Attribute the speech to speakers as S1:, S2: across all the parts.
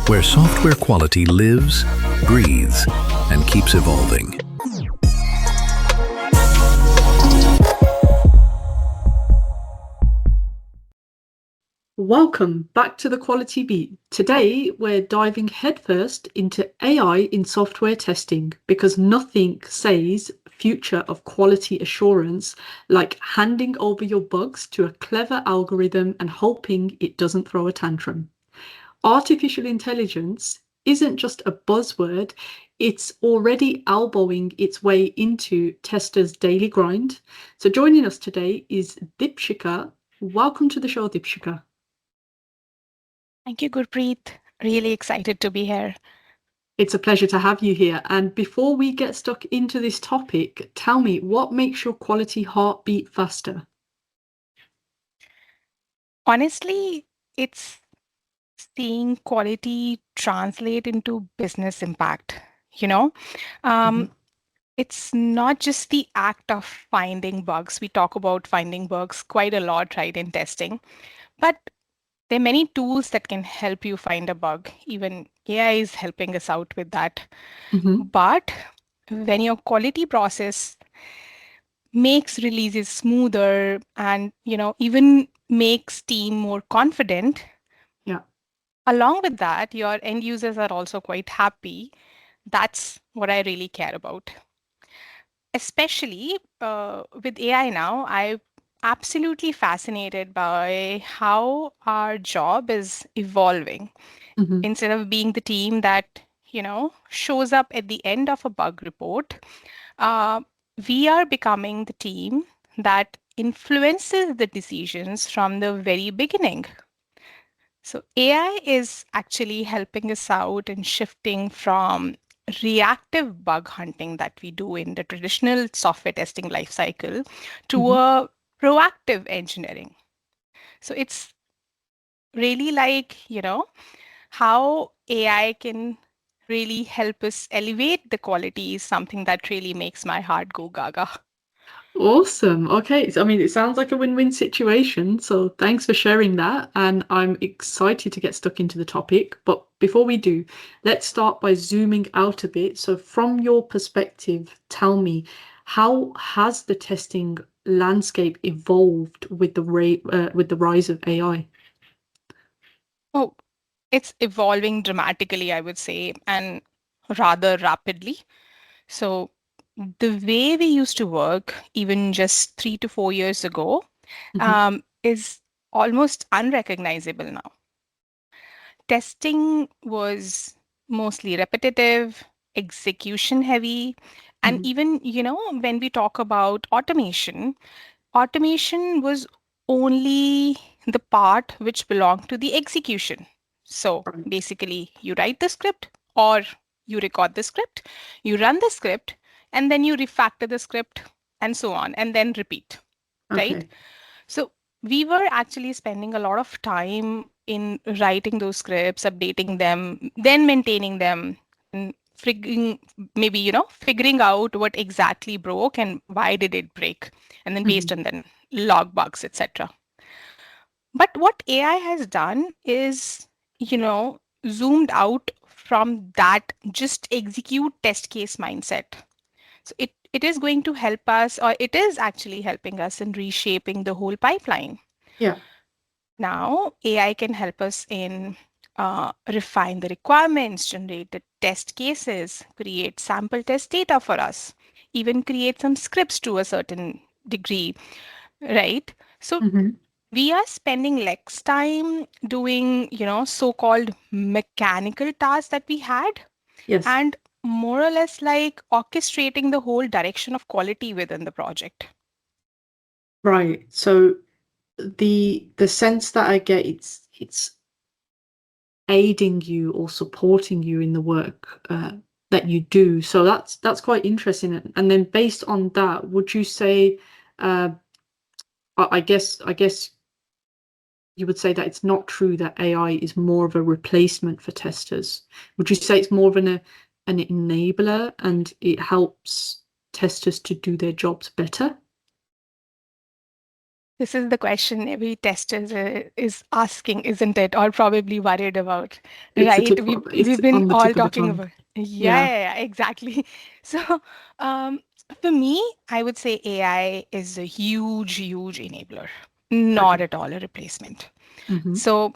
S1: where software quality lives, breathes, and keeps evolving.
S2: Welcome back to the Quality Beat. Today, we're diving headfirst into AI in software testing because nothing says future of quality assurance like handing over your bugs to a clever algorithm and hoping it doesn't throw a tantrum. Artificial intelligence isn't just a buzzword, it's already elbowing its way into testers' daily grind. So joining us today is Deepshikha. Welcome to the show, Deepshikha.
S3: Thank you, Gurpreet. Really excited to be here.
S2: It's a pleasure to have you here. And before we get stuck into this topic, tell me what makes your quality heart beat faster?
S3: Honestly, it's seeing quality translate into business impact. You know,
S2: Mhm.
S3: um, it's not just the act of finding bugs. We talk about finding bugs quite a lot, right, in testing. But there are many tools that can help you find a bug. Even AI is helping us out with that.
S2: Mhm.
S3: But when your quality process makes releases smoother and even makes team more confident,
S2: Yeah.
S3: along with that your end users are also quite happy. That's what I really care about, especially with AI. Now I'm absolutely fascinated by how our job is evolving.
S2: Mhm.
S3: Instead of being the team that shows up at the end of a bug report, uh, we are becoming the team that influences the decisions from the very beginning. So AI is actually helping us out in shifting from reactive bug hunting that we do in the traditional software testing lifecycle to
S2: Mhm.
S3: a proactive engineering. So it's really like, how AI can really help us elevate the quality is something that really makes my heart go gaga.
S2: Awesome. Okay. I mean, it sounds like a win-win situation. So thanks for sharing that. And I'm excited to get stuck into the topic. But before we do, let's start by zooming out a bit. So from your perspective, tell me, how has the testing landscape evolved with with the rise of AI?
S3: Oh, it's evolving dramatically, I would say, and rather rapidly. So, the way we used to work, even just 3 to 4 years ago,
S2: Hmm.
S3: is almost unrecognizable now. Testing was mostly repetitive, execution heavy, and
S2: Hmm.
S3: even, when we talk about automation, automation was only the part which belonged to the execution. So
S2: Right.
S3: basically, you write the script or you record the script, you run the script, and then you refactor the script and so on, and then repeat, right?
S2: Okay.
S3: So we were actually spending a lot of time in writing those scripts, updating them, then maintaining them, and figuring out what exactly broke and why did it break, and then
S2: Hmm.
S3: based on then log bugs, etc. But what AI has done is, zoomed out from that just execute test case mindset. So it is going to help us, or it is actually helping us in reshaping the whole pipeline.
S2: Yeah.
S3: Now, AI can help us in refine the requirements, generate the test cases, create sample test data for us, even create some scripts to a certain degree, right? So
S2: Hmm.
S3: we are spending less time doing, so-called mechanical tasks that we had,
S2: Yes.
S3: and more or less like orchestrating the whole direction of quality within the project.
S2: Right. So the sense that I get, it's aiding you or supporting you in the work that you do. So that's quite interesting. And then based on that, would you say, uh, I guess you would say that it's not true that AI is more of a replacement for testers. Would you say it's more of an enabler and it helps testers to do their jobs better?
S3: This is the question every tester is asking, isn't it? Or probably worried about,
S2: It's the
S3: right?
S2: tip of,
S3: We've
S2: it's
S3: been
S2: on the
S3: all
S2: tip of the
S3: talking
S2: tongue.
S3: about. Yeah,
S2: Yeah.
S3: yeah, yeah, exactly. So, um, for me, I would say AI is a huge, huge enabler, not
S2: Okay.
S3: at all a replacement.
S2: Mm-hmm.
S3: So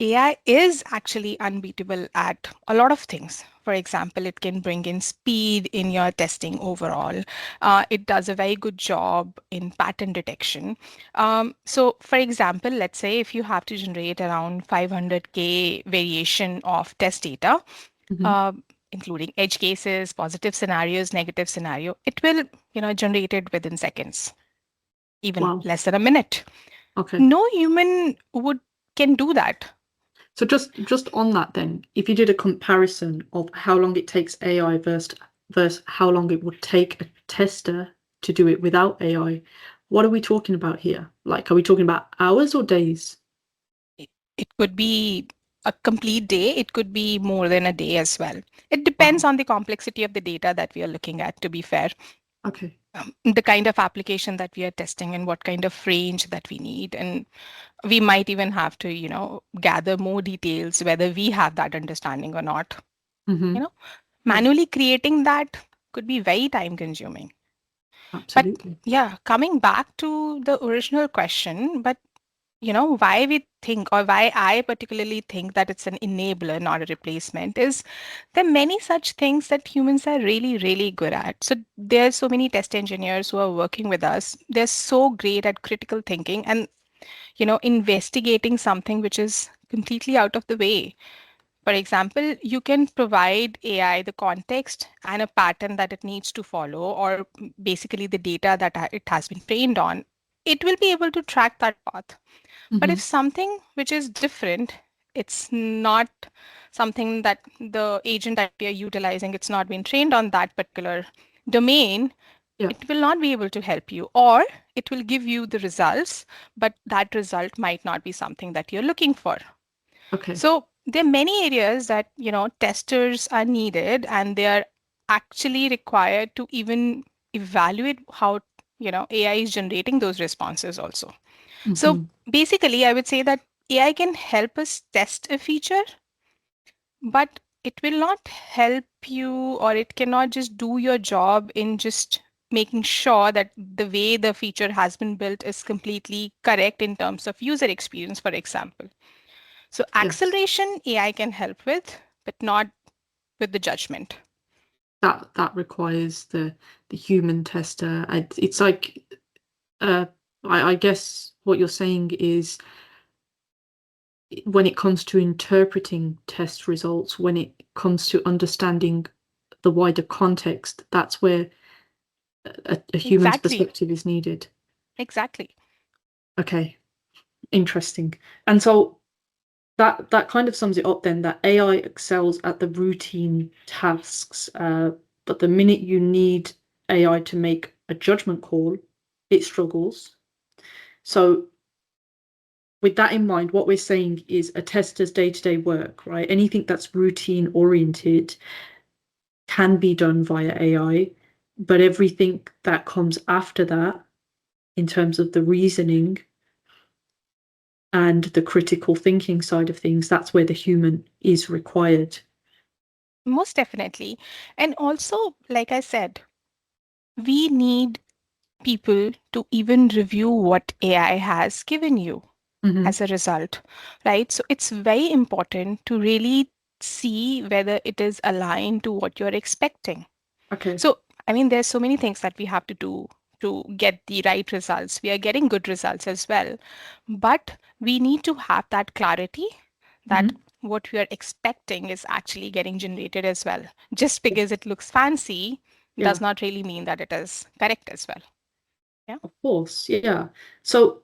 S3: AI is actually unbeatable at a lot of things. For example, it can bring in speed in your testing overall. It does a very good job in pattern detection. So, for example, let's say if you have to generate around 500K variation of test data,
S2: Mm-hmm.
S3: uh, including edge cases, positive scenarios, negative scenario, it will, generate it within seconds, even
S2: Wow.
S3: less than a minute.
S2: Okay.
S3: No human would can do that.
S2: So just on that then, if you did a comparison of how long it takes AI versus how long it would take a tester to do it without AI, what are we talking about here? Like, are we talking about hours or days?
S3: It could be a complete day, it could be more than a day as well. It depends
S2: Wow.
S3: on the complexity of the data that we are looking at, to be fair.
S2: Okay.
S3: The kind of application that we are testing and what kind of range that we need. And we might even have to, gather more details whether we have that understanding or not.
S2: Mm-hmm.
S3: You know,
S2: Yeah,
S3: manually creating that could be very time consuming. But
S2: absolutely.
S3: yeah, coming back to the original question, but why we think or why I particularly think that it's an enabler, not a replacement, is there are many such things that humans are really, really good at. So there's so many test engineers who are working with us. They're so great at critical thinking and, investigating something which is completely out of the way. For example, you can provide AI the context and a pattern that it needs to follow, or basically the data that it has been trained on. It will be able to track that path. But
S2: Mm-hmm.
S3: if something which is different, it's not something that the agent that we are utilizing, it's not been trained on that particular domain,
S2: Yeah.
S3: it will not be able to help you, or it will give you the results, but that result might not be something that you're looking for.
S2: Okay.
S3: So there are many areas that, testers are needed and they are actually required to even evaluate how, AI is generating those responses also. So
S2: Mm-hmm.
S3: basically, I would say that AI can help us test a feature, but it will not help you, or it cannot just do your job in just making sure that the way the feature has been built is completely correct in terms of user experience, for example. So
S2: Yes.
S3: acceleration AI can help with, but not with the judgment.
S2: That requires the human tester. It's like uh I guess what you're saying is when it comes to interpreting test results, when it comes to understanding the wider context, that's where a human's
S3: Exactly.
S2: perspective is needed.
S3: Exactly.
S2: Okay, interesting. And so that kind of sums it up then, that AI excels at the routine tasks, but the minute you need AI to make a judgment call, it struggles. So with that in mind, what we're saying is a tester's day-to-day work, right? Anything that's routine oriented can be done via AI, but everything that comes after that, in terms of the reasoning and the critical thinking side of things, that's where the human is required.
S3: Most definitely. And also, like I said, we need people to even review what AI has given you
S2: Hmm.
S3: as a result, right? So it's very important to really see whether it is aligned to what you're expecting.
S2: Okay.
S3: So, I mean, there's so many things that we have to do to get the right results. We are getting good results as well, but we need to have that clarity that
S2: Hmm.
S3: what we are expecting is actually getting generated as well. Just
S2: Yes.
S3: because it looks fancy does
S2: Yeah,
S3: not really mean that it is correct as well. Yeah.
S2: of course. Yeah. So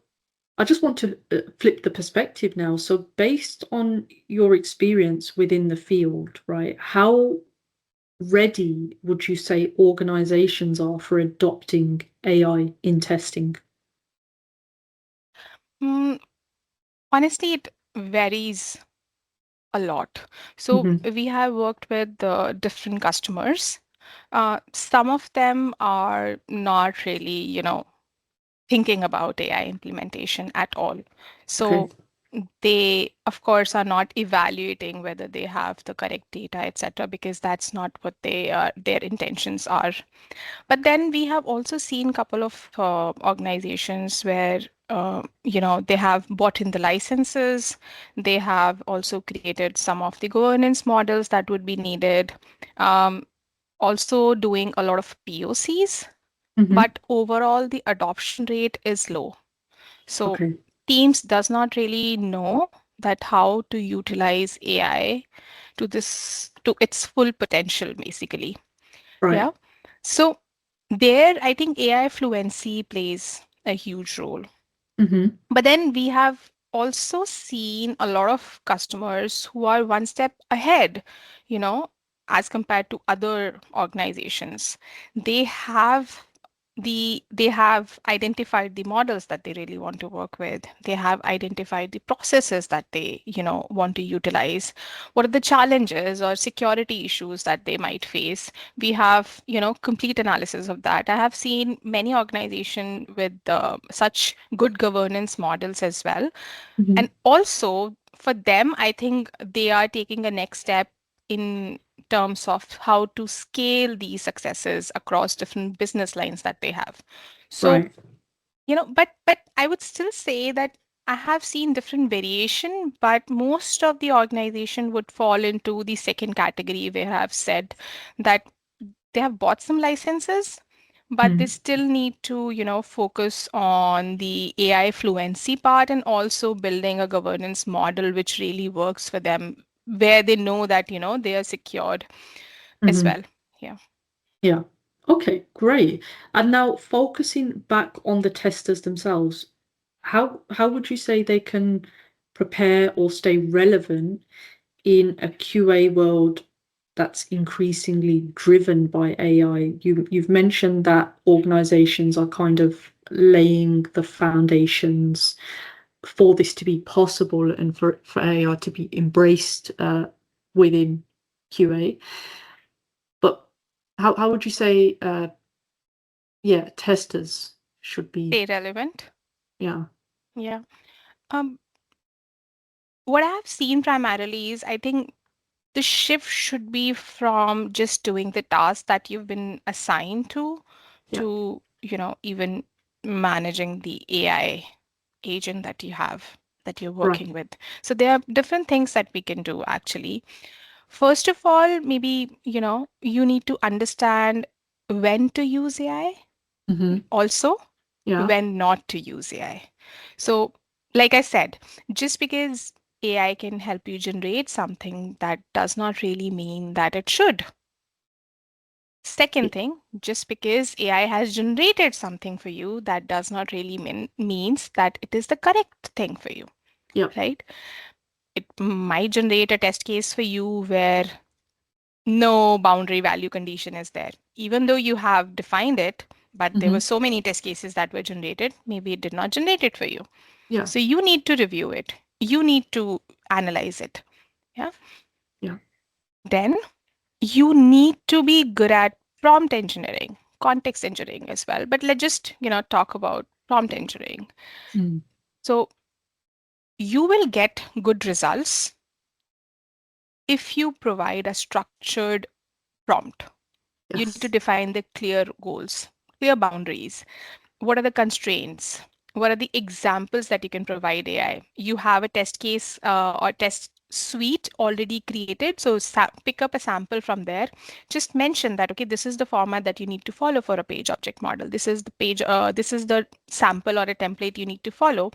S2: I just want to flip the perspective now. So, based on your experience within the field, right, how ready would you say organizations are for adopting AI in testing?
S3: Mm, honestly, it varies a lot. So
S2: Hmm.
S3: we have worked with different customers. Some of them are not really, thinking about AI implementation at all.
S2: Okay.
S3: So they, of course, are not evaluating whether they have the correct data, etc., because that's not what their intentions are. But then we have also seen a couple of organizations where they have bought in the licenses. They have also created some of the governance models that would be needed. Um, Also doing a lot of POCs,
S2: Mm-hmm.
S3: but overall the adoption rate is low. So
S2: Okay.
S3: teams does not really know that how to utilize AI to its full potential, basically.
S2: Right.
S3: Yeah. So there, I think AI fluency plays a huge role.
S2: Mm-hmm.
S3: But then we have also seen a lot of customers who are one step ahead, you know, as compared to other organizations. They have they have identified the models that they really want to work with. They have identified the processes that they want to utilize. What are the challenges or security issues that they might face? We have complete analysis of that. I have seen many organizations with such good governance models as well.
S2: Mm-hmm.
S3: And also for them, I think they are taking a next step in terms of how to scale these successes across different business lines that they have. So,
S2: Right.
S3: but I would still say that I have seen different variation, but most of the organization would fall into the second category where I've said that they have bought some licenses, but they
S2: Mm.
S3: still need to, focus on the AI fluency part and also building a governance model which really works for them, where they know that, they are secured as
S2: Mm-hmm.
S3: well. Yeah.
S2: Yeah. Okay, great. And now focusing back on the testers themselves, how would you say they can prepare or stay relevant in a QA world that's increasingly driven by AI? You've mentioned that organizations are kind of laying the foundations for this to be possible and for AI to be embraced within QA. But how would you say yeah, testers should be,
S3: Stay relevant.
S2: yeah.
S3: Yeah. Um, what I've seen primarily is I think the shift should be from just doing the task that you've been assigned
S2: Yeah.
S3: even managing the AI agent that you're
S2: Right.
S3: working with. So there are different things that we can do actually. First of all, maybe, you need to understand when to use AI,
S2: Mm-hmm.
S3: also
S2: Yeah.
S3: when not to use AI. So, like I said, just because AI can help you generate something, that does not really mean that it should. Second thing, just because AI has generated something for you, that does not really means that it is the correct thing for you,
S2: Yeah.
S3: right? It might generate a test case for you where no boundary value condition is there. Even though you have defined it, but there
S2: Mm-hmm.
S3: were so many test cases that were generated, maybe it did not generate it for you.
S2: Yeah.
S3: So you need to review it. You need to analyze it. Yeah.
S2: Yeah.
S3: Then you need to be good at prompt engineering, context engineering as well. But let's just, talk about prompt engineering.
S2: Mm.
S3: So you will get good results if you provide a structured prompt. You need to
S2: Yes.
S3: define the clear goals, clear boundaries. What are the constraints? What are the examples that you can provide AI? You have a test case or test suite already created. So pick up a sample from there. Just mention that, okay, this is the format that you need to follow for a page object model. This is the sample or a template you need to follow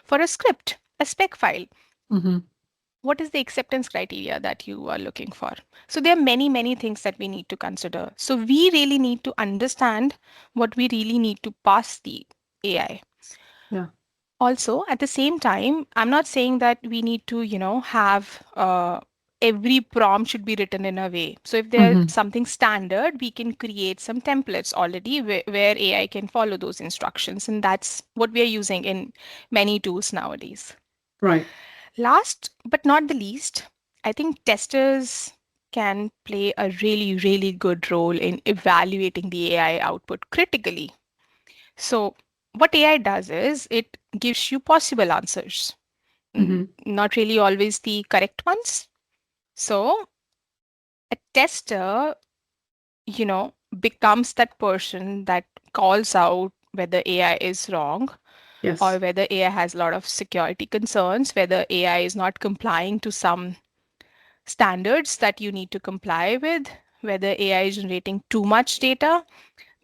S3: for a script, a spec file.
S2: Mm-hmm.
S3: What is the acceptance criteria that you are looking for? So there are many, many things that we need to consider. So we really need to understand what we really need to pass the AI.
S2: Yeah.
S3: Also, at the same time, I'm not saying that we need to, have every prompt should be written in a way. So if there's
S2: Mm-hmm.
S3: something standard, we can create some templates already where AI can follow those instructions. And that's what we are using in many tools nowadays.
S2: Right.
S3: Last but not the least, I think testers can play a really, really good role in evaluating the AI output critically. So, what AI does is it gives you possible answers, not really always the correct ones. So a tester, becomes that person that calls out whether AI is wrong or
S2: Yes.
S3: whether AI has a lot of security concerns, whether AI is not complying to some standards that you need to comply with, whether AI is generating too much data.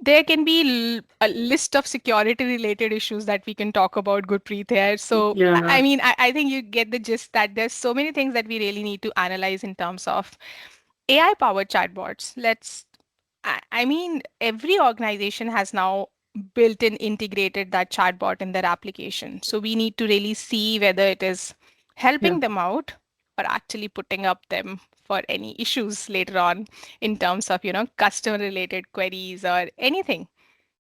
S3: There can be a list of security related issues that we can talk about, Gurpreet, here. So, I
S2: Yeah.
S3: mean, I think you get the gist that there's so many things that we really need to analyze in terms of AI powered chatbots. I mean, every organization has now built in integrated that chatbot in their application. So we need to really see whether it is
S2: Yeah.
S3: helping them out or actually putting up them for any issues later on in terms of, customer related queries or anything.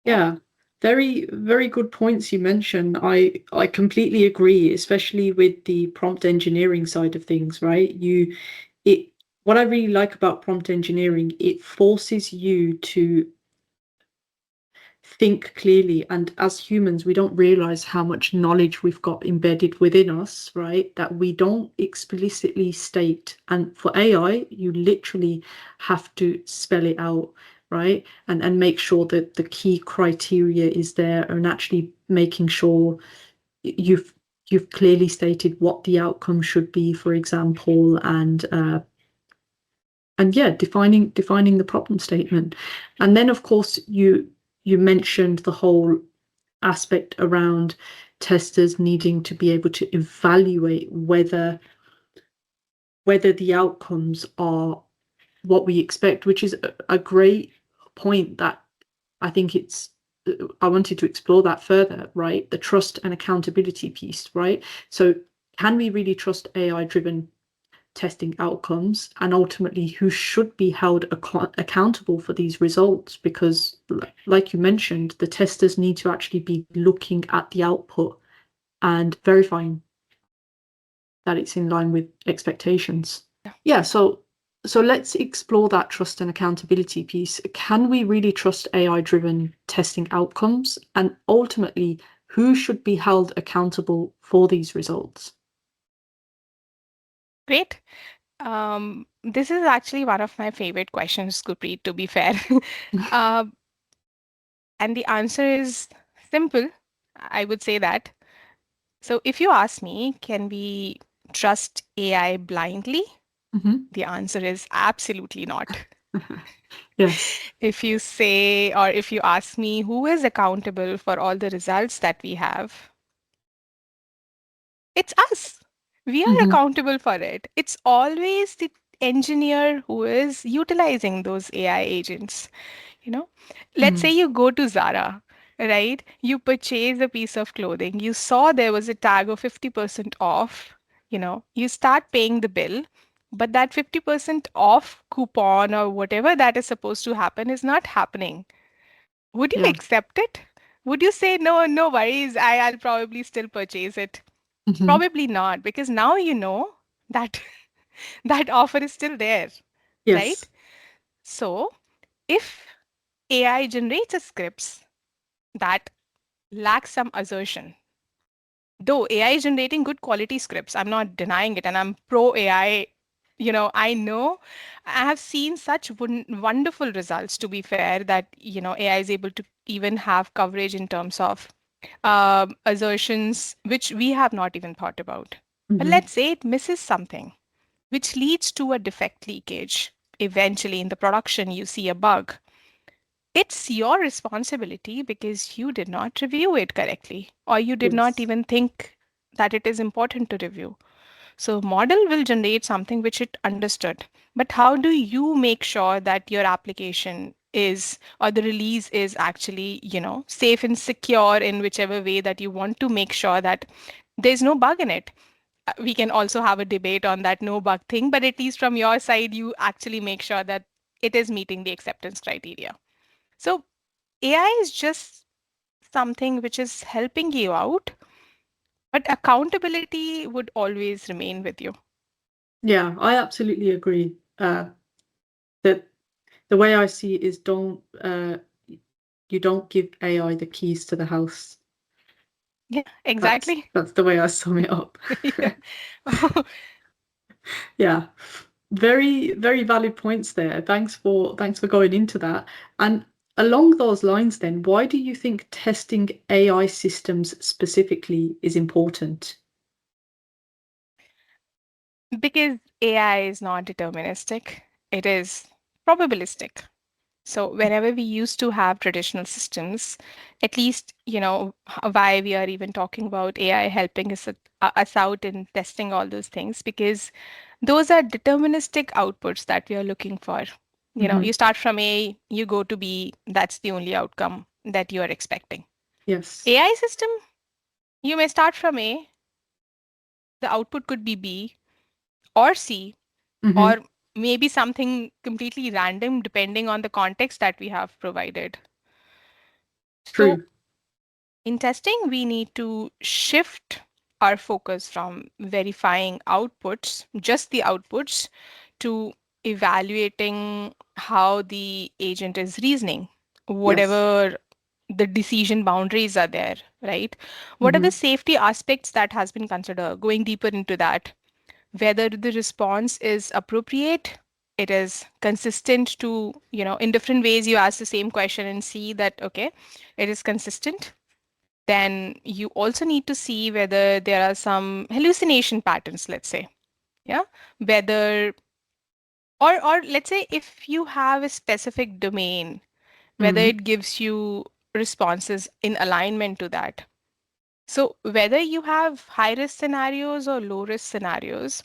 S3: Yeah.
S2: Yeah. Very, very good points you mentioned. I completely agree, especially with the prompt engineering side of things, right? It what I really like about prompt engineering, it forces you to think clearly. And as humans, we don't realize how much knowledge we've got embedded within us, right? That we don't explicitly state. And for AI, you literally have to spell it out, right? And make sure that the key criteria is there, and actually making sure you've you've clearly stated what the outcome should be, for example, and yeah, defining the problem statement. And then of course you mentioned the whole aspect around testers needing to be able to evaluate whether the outcomes are what we expect, which is a great point that I think I wanted to explore that further, right? The trust and accountability piece, right? So can we really trust AI driven testing outcomes, and ultimately who should be held accountable for these results? Because like you mentioned, the testers need to actually be looking at the output and verifying that it's in line with expectations. Yeah, so let's explore that trust and accountability piece. Can we really trust AI driven testing outcomes, and ultimately who should be held accountable for these results?
S3: Great. This is actually one of my favorite questions, Gurpreet, to be fair. uh, and the answer is simple. I would say that. So if you ask me, can we trust AI blindly?
S2: Mhm.
S3: The answer is absolutely not.
S2: Yes.
S3: If you say, or if you ask me, who is accountable for all the results that we have? It's us. We are
S2: Mhm.
S3: accountable for it. It's always the engineer who is utilizing those AI agents. You know, let's say
S2: Mm.
S3: you go to Zara, right? You purchase a piece of clothing. You saw there was a tag of 50% off. You start paying the bill, but that 50% off coupon or whatever that is supposed to happen is not happening. Would you
S2: Yeah.
S3: accept it? Would you say, no, no worries, I'll probably still purchase it?
S2: Mhm.
S3: Probably not, because now you know that that offer is still there, right?
S2: Yes.
S3: So if AI generates a scripts that lack some assertion, though AI is generating good quality scripts, I'm not denying it, and I'm pro AI. I know I have seen such wonderful results, to be fair, that AI is able to even have coverage in terms of assertions which we have not even thought about. But
S2: Mhm.
S3: let's say it misses something, which leads to a defect leakage. Eventually, in the production, you see a bug. It's your responsibility because you did not review it correctly, or you did not
S2: Yes.
S3: even think that it is important to review. So model will generate something which it understood. But how do you make sure that your application is, or the release is actually, safe and secure in whichever way that you want to make sure that there's no bug in it? We can also have a debate on that no bug thing, but at least from your side, you actually make sure that it is meeting the acceptance criteria. So AI is just something which is helping you out, but accountability would always remain with you.
S2: Yeah, I absolutely agree. That the way I see it is, you don't give AI the keys to the house.
S3: Yeah,
S2: That's
S3: exactly.
S2: that's the way I sum it up.
S3: Yeah.
S2: Yeah. Very, very valid points there. Thanks for going into that. And along those lines then, why do you think testing AI systems specifically is important?
S3: Because AI is not deterministic, it is probabilistic. So whenever we used to have traditional systems, at least, why we are even talking about AI helping us out in testing all those things, because those are deterministic outputs that we are looking for.
S2: Hmm.
S3: You start from A, you go to B, that's the only outcome that you are expecting.
S2: Yes.
S3: AI system, you may start from A, the output could be B or C,
S2: Hmm.
S3: or maybe something completely random depending on the context that we have provided. So
S2: True.
S3: in testing, we need to shift our focus from verifying outputs, just the outputs, to evaluating how the agent is reasoning,
S2: Yes.
S3: whatever the decision boundaries are there, right? What are the
S2: Hmm.
S3: safety aspects that has been considered? Going deeper into that, whether the response is appropriate, it is consistent to, in different ways you ask the same question and see that, okay, it is consistent. Then you also need to see whether there are some hallucination patterns, let's say. Yeah. Whether, or let's say if you have a specific domain, whether
S2: Hmm.
S3: it gives you responses in alignment to that. So whether you have high risk scenarios or low risk scenarios,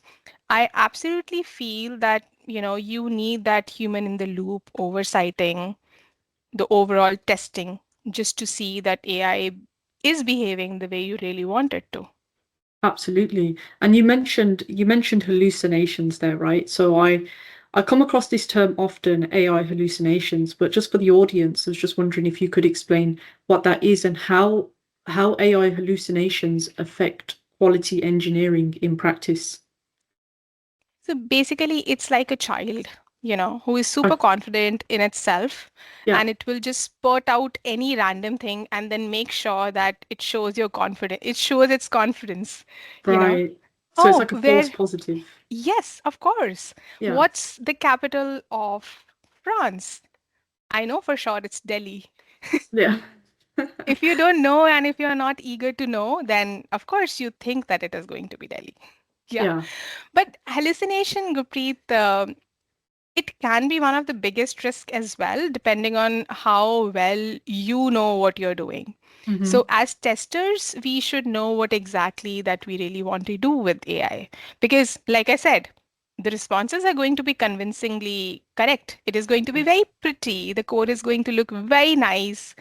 S3: I absolutely feel that, you need that human in the loop oversighting the overall testing just to see that AI is behaving the way you really want it to.
S2: Absolutely. And you mentioned hallucinations there, right? So I come across this term often, AI hallucinations, but just for the audience, I was just wondering if you could explain what that is and how AI hallucinations affect quality engineering in practice.
S3: So basically, it's like a child, who is super
S2: Uh,
S3: confident in itself,
S2: yeah,
S3: and it will just spurt out any random thing and then make sure that it shows your confidence. It shows its confidence, you know.
S2: right. So it's
S3: Oh,
S2: like a false
S3: where?
S2: positive.
S3: Yes, of course.
S2: Yeah.
S3: What's the capital of France? I know for sure it's Delhi.
S2: Yeah.
S3: If you don't know and if you're not eager to know, then of course you think that it is going to be Delhi. Yeah.
S2: Yeah.
S3: But hallucination, Gurpreet, it can be one of the biggest risks as well, depending on how well you know what you're doing. So,
S2: Hmm.
S3: as testers, we should know what exactly that we really want to do with AI. Because, like I said, the responses are going to be convincingly correct. It is going to be very pretty. The code is going to look very nice.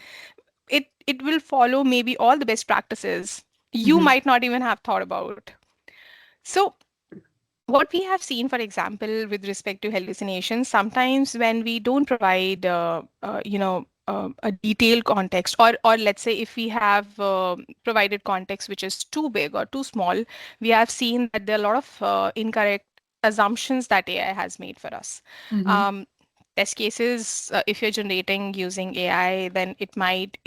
S3: It will follow maybe all the best practices you
S2: Hmm.
S3: might not even have thought about. So, what we have seen, for example, with respect to hallucinations, sometimes when we don't provide, a detailed context, or let's say if we have provided context which is too big or too small, we have seen that there are a lot of incorrect assumptions that AI has made for us.
S2: Hmm.
S3: Um, Test cases, if you're generating using AI, then it might,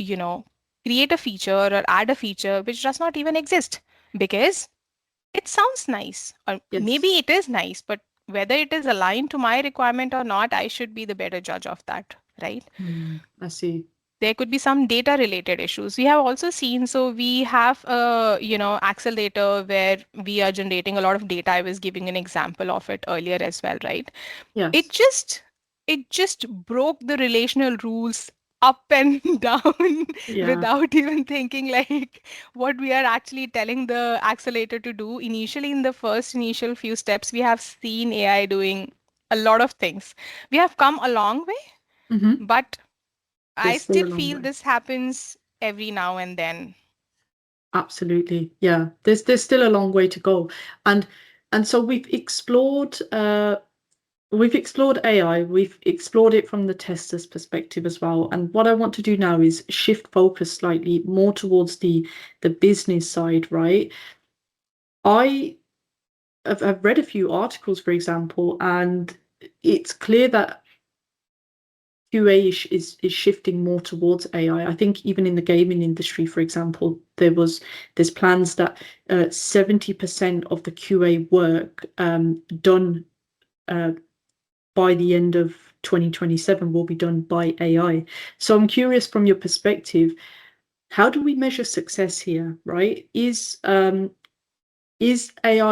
S3: create a feature or add a feature which does not even exist because it sounds nice, or maybe
S2: Yes.
S3: it is nice, but whether it is aligned to my requirement or not, I should be the better judge of that, right?
S2: I see.
S3: There could be some data related issues. We have also seen, so we have a, accelerator where we are generating a lot of data. I was giving an example of it earlier as well, right? it
S2: Yes.
S3: just it just broke the relational rules up and down
S2: Yeah.
S3: without even thinking like what we are actually telling the accelerator to do. Initially, in the first initial few steps, we have seen AI doing a lot of things. We have come a long way,
S2: Hmm.
S3: but I
S2: There's still
S3: still
S2: a long
S3: feel
S2: way.
S3: this happens every now and then.
S2: Absolutely. Yeah. There's still a long way to go. And and so we've explored AI, we've explored it from the tester's perspective as well. And what I want to do now is shift focus slightly more towards the business side, right? I have read a few articles, for example, and it's clear that QA is shifting more towards AI. I think even in the gaming industry, for example, there's plans that 70% of the QA work done by the end of 2027 will be done by AI. So I'm curious from your perspective, how do we measure success here, right? Is AI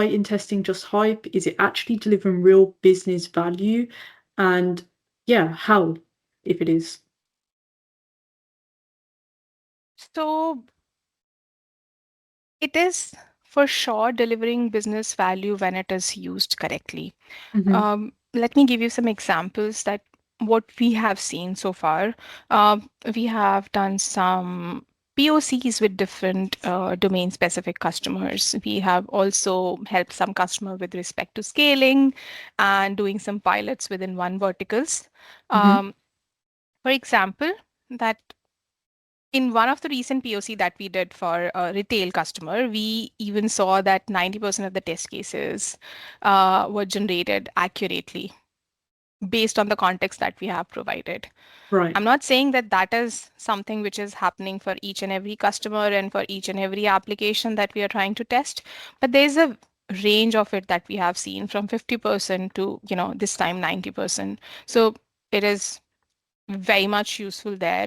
S2: in testing just hype? Is it actually delivering real business value? And yeah, how, if it is?
S3: So it is for sure delivering business value when it is used correctly.
S2: Mm-hmm.
S3: Let me give you some examples that what we have seen so far. We have done some POCs with different domain-specific customers. We have also helped some customer with respect to scaling and doing some pilots within one verticals.
S2: Mm-hmm.
S3: Um, for example, that in one of the recent POC that we did for a retail customer, we even saw that 90% of the test cases were generated accurately based on the context that we have provided.
S2: Right.
S3: I'm not saying that that is something which is happening for each and every customer and for each and every application that we are trying to test, but there's a range of it that we have seen from 50% to, this time 90%. So it is very much useful there.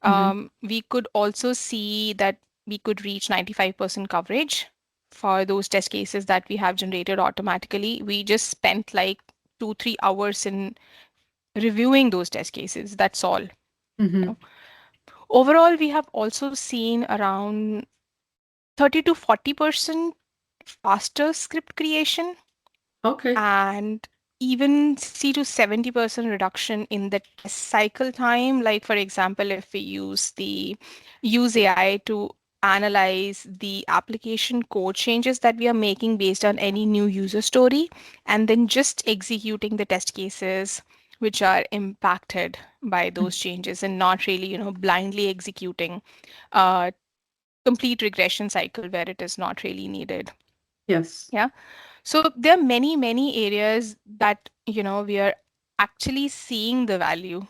S2: Mm-hmm.
S3: We could also see that we could reach 95% coverage for those test cases that we have generated automatically. We just spent like 2, 3 hours in reviewing those test cases. That's all.
S2: Mm-hmm.
S3: Overall, we have also seen around 30 to 40% faster script creation
S2: Okay.
S3: and even 60 to 70% reduction in the test cycle time. Like, for example, if we use AI to analyze the application code changes that we are making based on any new user story, and then just executing the test cases which are impacted by those changes and not really, blindly executing a complete regression cycle where it is not really needed.
S2: Yes.
S3: Yeah. So there are many, many areas that, we are actually seeing the value,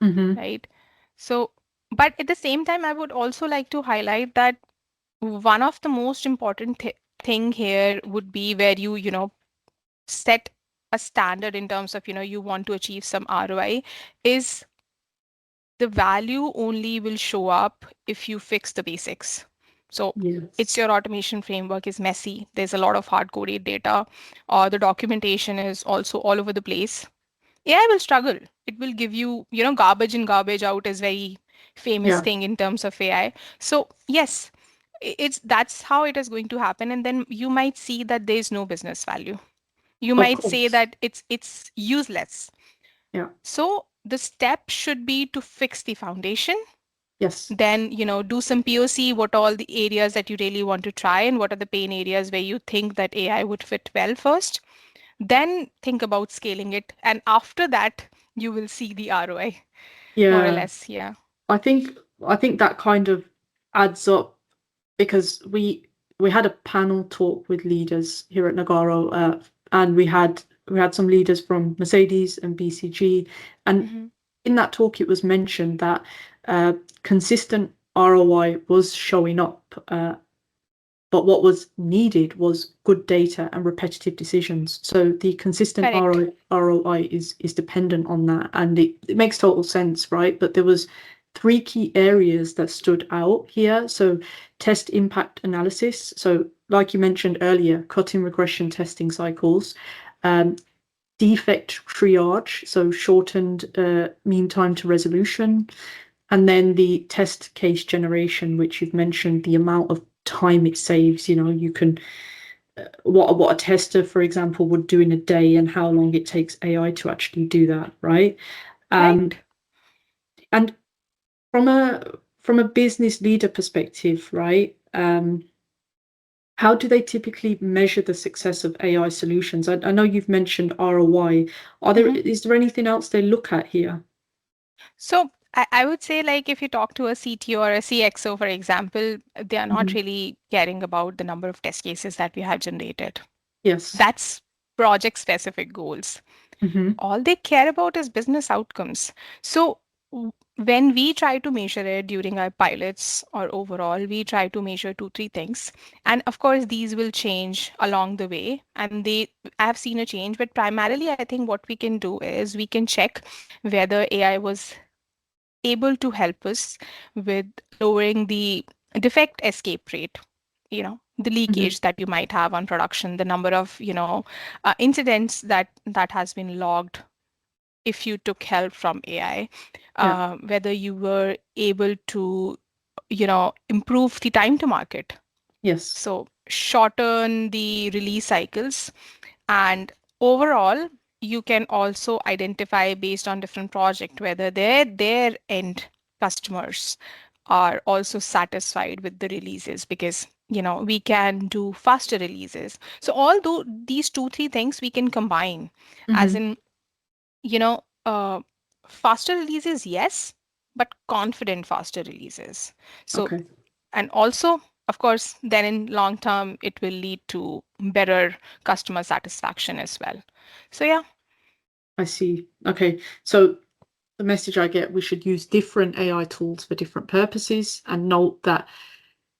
S2: Mm-hmm.
S3: right? So, but at the same time, I would also like to highlight that one of the most important thing here would be where you set a standard in terms of, you want to achieve some ROI, is the value only will show up if you fix the basics. So it's
S2: Yes.
S3: your automation framework is messy. There's a lot of hard-coded data, or the documentation is also all over the place. AI will struggle. It will give you, garbage in, garbage out is very famous
S2: Yeah.
S3: thing in terms of AI. So yes, that's how it is going to happen. And then you might see that there's no business value. You
S2: Of
S3: might say
S2: course.
S3: that it's useless.
S2: Yeah.
S3: So the step should be to fix the foundation,
S2: Yes.
S3: then do some POC, what all the areas that you really want to try and what are the pain areas where you think that AI would fit well first. Then think about scaling it. And after that, you will see the ROI, more or
S2: Yeah.
S3: less. Yeah.
S2: I think I think that kind of adds up because we had a panel talk with leaders here at Nagarro, and we had some leaders from Mercedes and BCG, and
S3: Hmm.
S2: in that talk it was mentioned that consistent ROI was showing up, but what was needed was good data and repetitive decisions. So the consistent
S3: Correct.
S2: ROI is dependent on that, and it makes total sense, right? But there was three key areas that stood out here. So test impact analysis. So like you mentioned earlier, cutting regression testing cycles, um, defect triage, so shortened mean time to resolution, and then the test case generation, which you've mentioned, the amount of time it saves. You can what a tester, for example, would do in a day and how long it takes AI to actually do that, right? Um,
S3: Right.
S2: and from a business leader perspective, right? How do they typically measure the success of AI solutions? I know you've mentioned ROI.
S3: Hmm.
S2: Is there anything else they look at here?
S3: So I would say, like, if you talk to a CTO or a CXO, for example, they are not
S2: Mhm.
S3: really caring about the number of test cases that we have generated.
S2: Yes.
S3: That's project specific goals.
S2: Hmm.
S3: All they care about is business outcomes. So when we try to measure it during our pilots or overall, we try to measure two, three things. And of course, these will change along the way. And I've seen a change, but primarily, I think what we can do is we can check whether AI was able to help us with lowering the defect escape rate, the
S2: Hmm.
S3: leakage that you might have on production, the number of, incidents that has been logged if you took help from AI,
S2: Yeah.
S3: whether you were able to, improve the time to market.
S2: Yes.
S3: So shorten the release cycles. And overall, you can also identify based on different project whether their end customers are also satisfied with the releases, because we can do faster releases. So although these two, three things we can combine, as
S2: Hmm.
S3: in, you know, uh, faster releases, yes, but confident faster releases. So,
S2: Okay.
S3: and also, of course, then in long term, it will lead to better customer satisfaction as well. So, yeah.
S2: I see. Okay. So the message I get, we should use different AI tools for different purposes, and note that,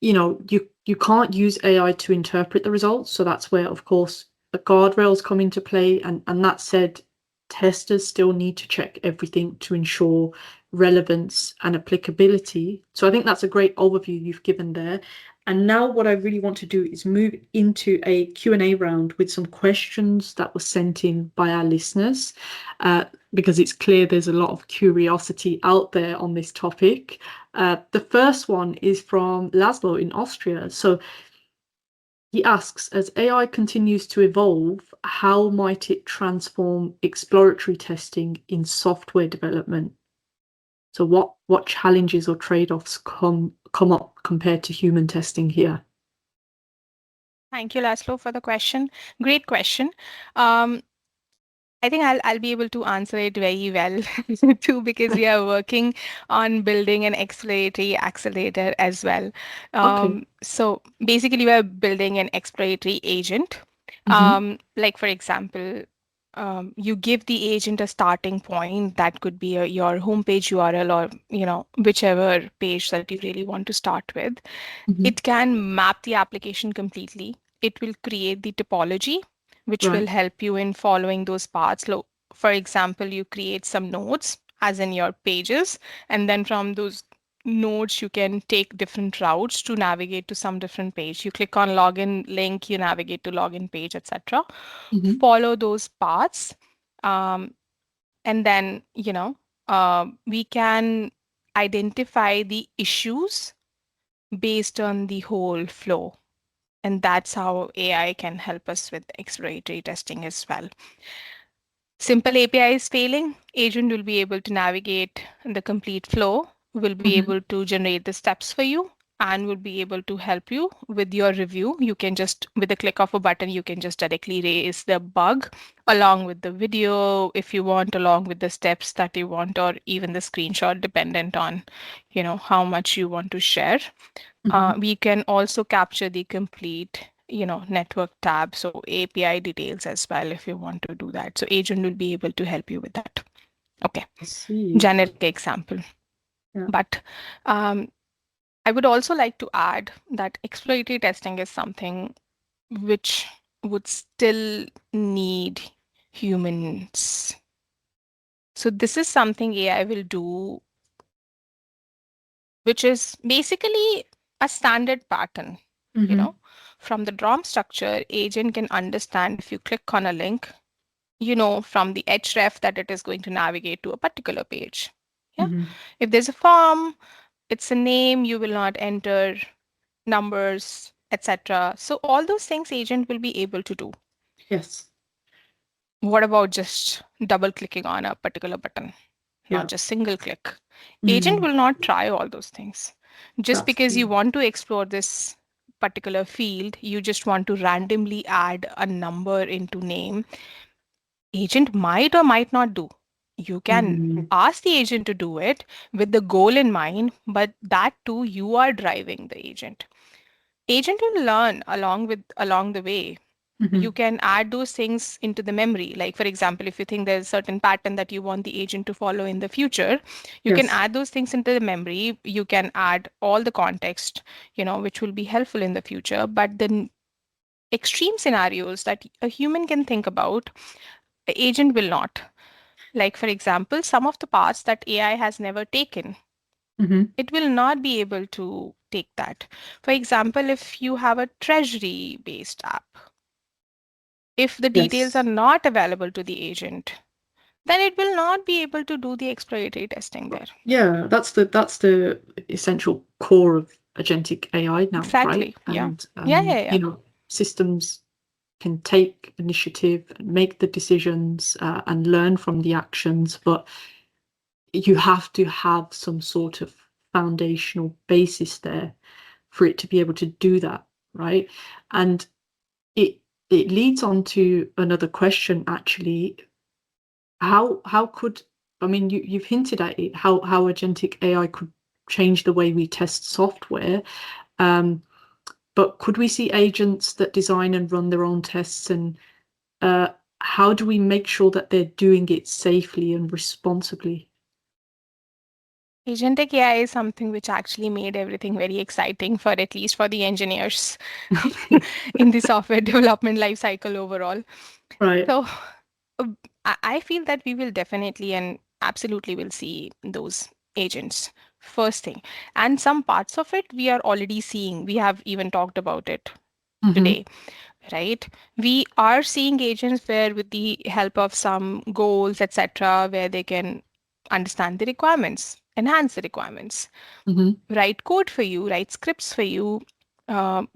S2: you can't use AI to interpret the results. So that's where, of course, the guardrails come into play. And that said, testers still need to check everything to ensure relevance and applicability. So I think that's a great overview you've given there. And now what I really want to do is move into a Q&A round with some questions that were sent in by our listeners, because it's clear there's a lot of curiosity out there on this topic. The first one is from Laszlo in Austria. So he asks, as AI continues to evolve, how might it transform exploratory testing in software development? So what challenges or trade-offs come up compared to human testing here?
S3: Thank you, Laszlo, for the question. Great question. Um, I think I'll be able to answer it very well too, because we are working on building an exploratory accelerator as well.
S2: Okay.
S3: So basically, we're building an exploratory agent.
S2: Hmm.
S3: Like for example, you give the agent a starting point that could be your homepage URL, or whichever page that you really want to start with.
S2: Hmm.
S3: It can map the application completely. It will create the topology, which will
S2: Right.
S3: help you in following those paths. For example, you create some nodes, as in your pages, and then from those nodes, you can take different routes to navigate to some different page. You click on login link, you navigate to login page, etc.
S2: Hmm.
S3: Follow those paths, um, and then we can identify the issues based on the whole flow. And that's how AI can help us with exploratory testing as well. Simple API is failing, agent will be able to navigate the complete flow, will be
S2: Hmm.
S3: able to generate the steps for you, and will be able to help you with your review. You can just, with a click of a button, you can just directly raise the bug along with the video if you want, along with the steps that you want, or even the screenshot, dependent on, how much you want to share.
S2: Hmm.
S3: We can also capture the complete, network tab, so API details as well if you want to do that. So agent will be able to help you with that. Okay,
S2: I see.
S3: generic example.
S2: Yeah.
S3: But um, I would also like to add that exploratory testing is something which would still need humans. So this is something AI will do, which is basically a standard pattern. You
S2: Hmm.
S3: know, from the DROM structure, agent can understand if you click on a link, from the href that it is going to navigate to a particular page. Yeah.
S2: Hmm.
S3: If there's a form, it's a name, you will not enter numbers, etc. So all those things agent will be able to do.
S2: Yes.
S3: What about just double clicking on a particular button? Not
S2: Yeah.
S3: just single click. Agent
S2: Mm.
S3: will not try all those things. Just
S2: That's
S3: because
S2: true.
S3: you want to explore this particular field, you just want to randomly add a number into name, agent might or might not do. You can
S2: Mm.
S3: ask the agent to do it with the goal in mind, but that too, you are driving the agent. Agent will learn along the way. You can add those things into the memory. Like, for example, if you think there's a certain pattern that you want the agent to follow in the future, you can
S2: Yes.
S3: add those things into the memory. You can add all the context, which will be helpful in the future. But the extreme scenarios that a human can think about, the agent will not. Like, for example, some of the paths that AI has never taken,
S2: Mm-hmm.
S3: it will not be able to take that. For example, if you have a treasury based app, if the details are
S2: Yes.
S3: not available to the agent, then it will not be able to do the exploratory testing there.
S2: Yeah, that's the essential core of agentic AI now, right?
S3: Exactly. Yeah.
S2: And
S3: Yeah, yeah, yeah.
S2: systems can take initiative and make the decisions and learn from the actions, but you have to have some sort of foundational basis there for it to be able to do that, right? And it it leads on to another question actually. How could, I mean, you've hinted at it, how agentic AI could change the way we test software, um, but could we see agents that design and run their own tests, and uh, how do we make sure that they're doing it safely and responsibly?
S3: Agentic AI is something which actually made everything very exciting for at least for the engineers in the software development life cycle overall.
S2: Right.
S3: So uh, I feel that we will definitely and absolutely will see those agents first thing. And some parts of it we are already seeing. We have even talked about it
S2: Mm-hmm.
S3: today, right? We are seeing agents where with the help of some goals, etc., where they can understand the requirements, enhance the requirements,
S2: Mm-hmm.
S3: write code for you, write scripts for you,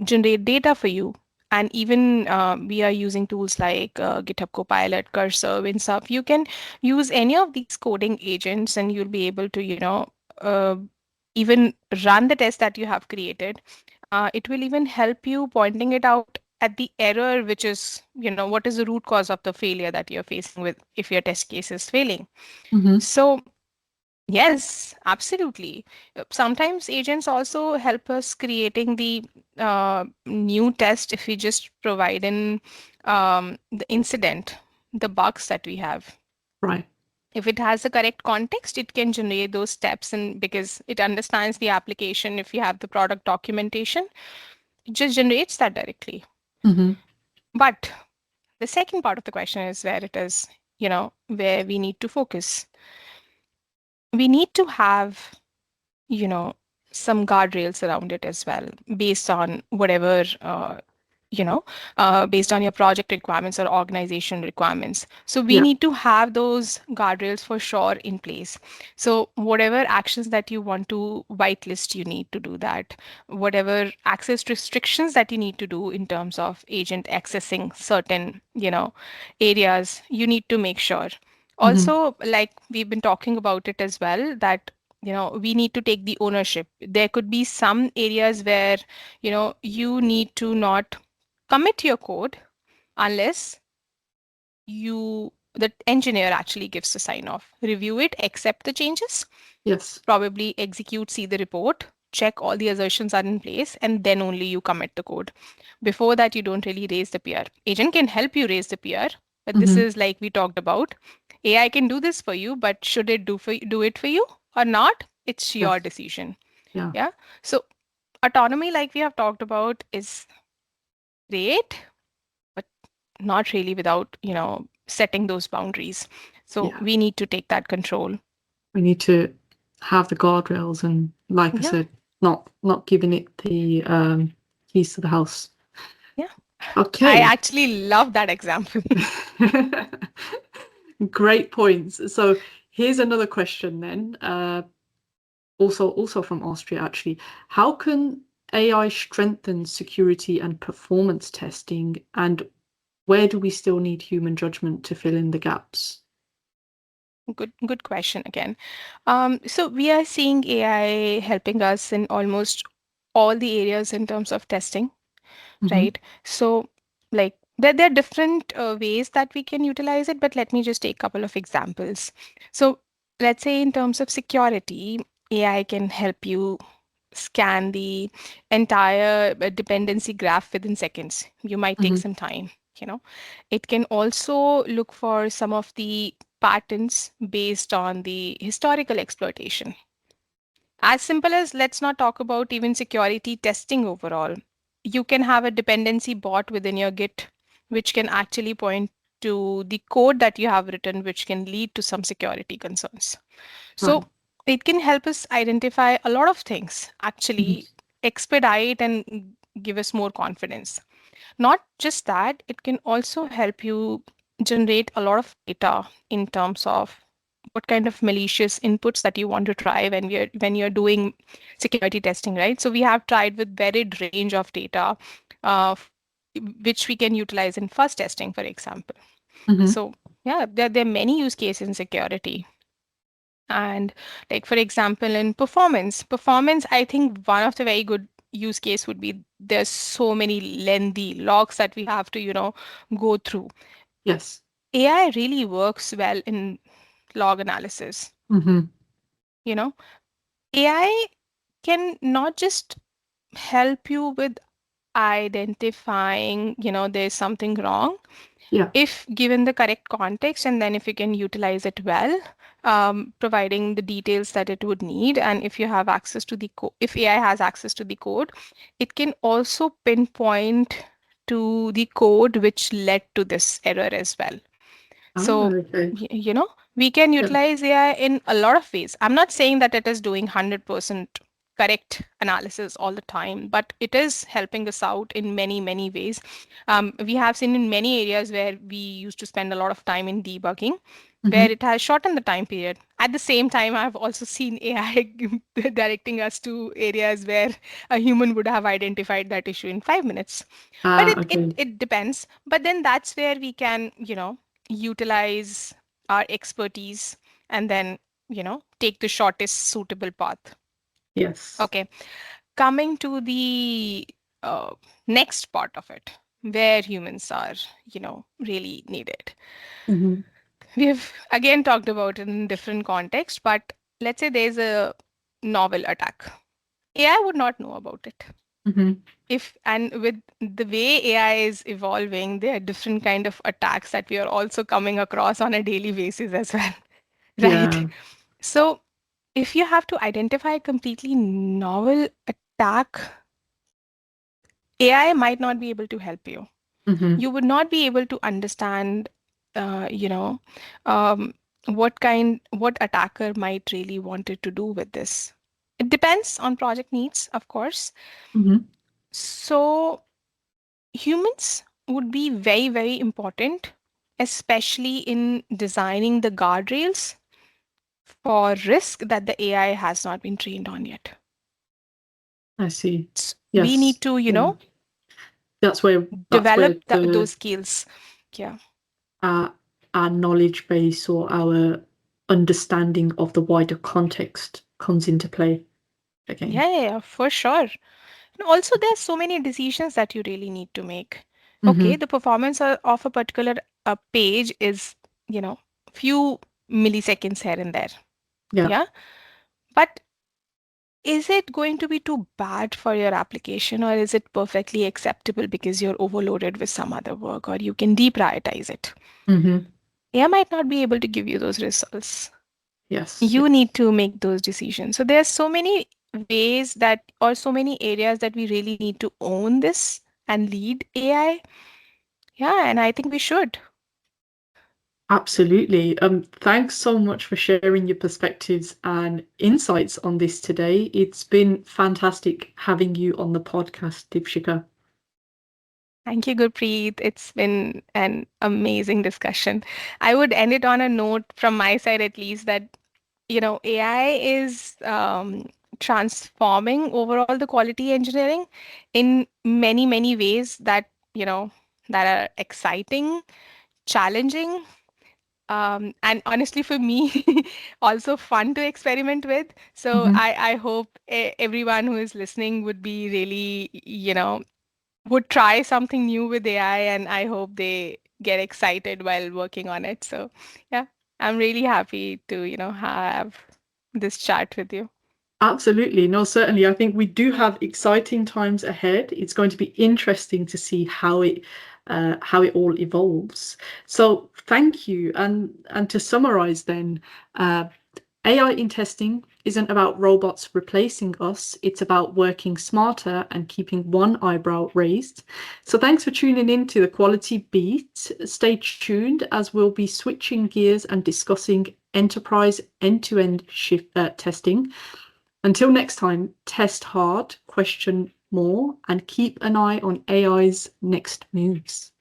S3: generate data for you. And even we are using tools like GitHub Copilot, Cursor, WinSub. You can use any of these coding agents and you'll be able to, uh, even run the test that you have created. It will even help you pointing it out at the error, which is, what is the root cause of the failure that you're facing with if your test case is failing.
S2: Mm-hmm.
S3: So yes, absolutely. Sometimes agents also help us creating the new test if we just provide in the incident, the bugs that we have.
S2: Right.
S3: If it has the correct context, it can generate those steps, and because it understands the application, if you have the product documentation, it just generates that directly.
S2: Mm-hmm.
S3: But the second part of the question is where it is, where we need to focus. We need to have you know some guardrails around it as well based on whatever you know based on your project requirements or organization requirements. So we
S2: Yeah.
S3: need to have those guardrails for sure in place. So whatever actions that you want to whitelist, you need to do that. Whatever access restrictions that you need to do in terms of agent accessing certain areas, you need to make sure.
S2: Mm-hmm.
S3: Also, like we've been talking about it as well, that we need to take the ownership. There could be some areas where you need to not commit your code unless the engineer actually gives the sign off, review it, accept the changes,
S2: Yes.
S3: probably execute, see the report, check all the assertions are in place, and then only you commit the code. Before that, you don't really raise the PR. Agent can help you raise the PR, but this
S2: Mm-hmm.
S3: is like we talked about. AI can do this for you, but should it do it for you or not? It's your
S2: Yes.
S3: decision.
S2: Yeah.
S3: Yeah. So autonomy, like we have talked about, is great, but not really without, setting those boundaries. So
S2: Yeah.
S3: we need to take that control.
S2: We need to have the guardrails and, like I
S3: Yeah.
S2: said, not giving it the keys to the house.
S3: Yeah. I
S2: Okay.
S3: actually love that example.
S2: Great points. So here's another question then. Also from Austria, actually. How can AI strengthen security and performance testing, and where do we still need human judgment to fill in the gaps?
S3: Good question again. So we are seeing AI helping us in almost all the areas in terms of testing,
S2: Hmm.
S3: right? So, like, there are different ways that we can utilize it, but let me just take a couple of examples. So, let's say in terms of security, AI can help you scan the entire dependency graph within seconds. You might take
S2: Hmm.
S3: some time. you know. It can also look for some of the patterns based on the historical exploitation. As simple as, let's not talk about even security testing overall. You can have a dependency bot within your Git, which can actually point to the code that you have written, which can lead to some security concerns.
S2: Right.
S3: So it can help us identify a lot of things,
S2: Mhm.
S3: actually expedite and give us more confidence. Not just that, it can also help you generate a lot of data in terms of what kind of malicious inputs that you want to try when you're doing security testing, right? So we have tried with varied range of data, uh, f- which we can utilize in fuzz testing, for example.
S2: Mhm.
S3: So yeah, there are many use cases in security. And like for example, in performance, I think one of the very good use case would be, there's so many lengthy logs that we have to, go through.
S2: Yes.
S3: AI really works well in log analysis.
S2: Mhm.
S3: You know, AI can not just help you with identifying, there's something wrong,
S2: Yeah.
S3: if given the correct context, and then if you can utilize it well, providing the details that it would need, and if you have access to the code, if AI has access to the code, it can also pinpoint to the code which led to this error as well.
S2: Ah,
S3: So,
S2: okay.
S3: we can
S2: Yeah.
S3: utilize AI in a lot of ways. I'm not saying that it is doing 100% correct analysis all the time, but it is helping us out in many, many ways. We have seen in many areas where we used to spend a lot of time in debugging, where
S2: Mhm.
S3: it has shortened the time period. At the same time, I've also seen AI directing us to areas where a human would have identified that issue in 5 minutes. But
S2: Ah,
S3: it depends. But then that's where we can, utilize our expertise and then, take the shortest suitable path.
S2: yes.
S3: Okay. Coming to the uh, next part of it, where humans are, really needed.
S2: Mhm.
S3: We have again talked about it in different context, but let's say there's a novel attack. AI would not know about it.
S2: Mhm.
S3: If and with the way AI is evolving, there are different kind of attacks that we are also coming across on a daily basis as well, right?
S2: Yeah.
S3: So if you have to identify a completely novel attack, AI might not be able to help you.
S2: Mhm.
S3: You would not be able to understand, uh, you know, um, what attacker might really wanted to do with this. It depends on project needs, of course.
S2: Mhm.
S3: So humans would be very, very important, especially in designing the guardrails for risk that the AI has not been trained on yet.
S2: I see.
S3: We
S2: Yes.
S3: need to,
S2: Yeah. That's where
S3: develop those skills. Yeah.
S2: our our knowledge base or our understanding of the wider context comes into play again.
S3: Yeah, for sure. And also, there's so many decisions that you really need to make. Okay,
S2: Mhm.
S3: the performance of a particular page is, few milliseconds here and there.
S2: Yeah.
S3: Yeah. But is it going to be too bad for your application, or is it perfectly acceptable because you're overloaded with some other work, or you can deprioritize it?
S2: Mhm.
S3: AI might not be able to give you those results.
S2: Yes.
S3: You
S2: Yes.
S3: need to make those decisions. So there's so many ways that, or so many areas that we really need to own this and lead AI. Yeah, and I think we should.
S2: Absolutely. Thanks so much for sharing your perspectives and insights on this today. It's been fantastic having you on the podcast, Deepshikha.
S3: Thank you, Gurpreet. It's been an amazing discussion. I would end it on a note from my side, at least, that AI is transforming overall the quality engineering in many, many ways that, that are exciting, challenging, and honestly for me, also fun to experiment with. So
S2: Mhm.
S3: I hope everyone who is listening would be really, would try something new with AI, and I hope they get excited while working on it. So yeah, I'm really happy to, have this chat with you.
S2: Absolutely. No, certainly. I think we do have exciting times ahead. It's going to be interesting to see how it how it all evolves. So thank you. And to summarize then, AI in testing isn't about robots replacing us, it's about working smarter and keeping one eyebrow raised. So thanks for tuning in to the Quality Beat. Stay tuned as we'll be switching gears and discussing enterprise end-to-end shift testing. Until next time, test hard, question more, and keep an eye on AI's next moves.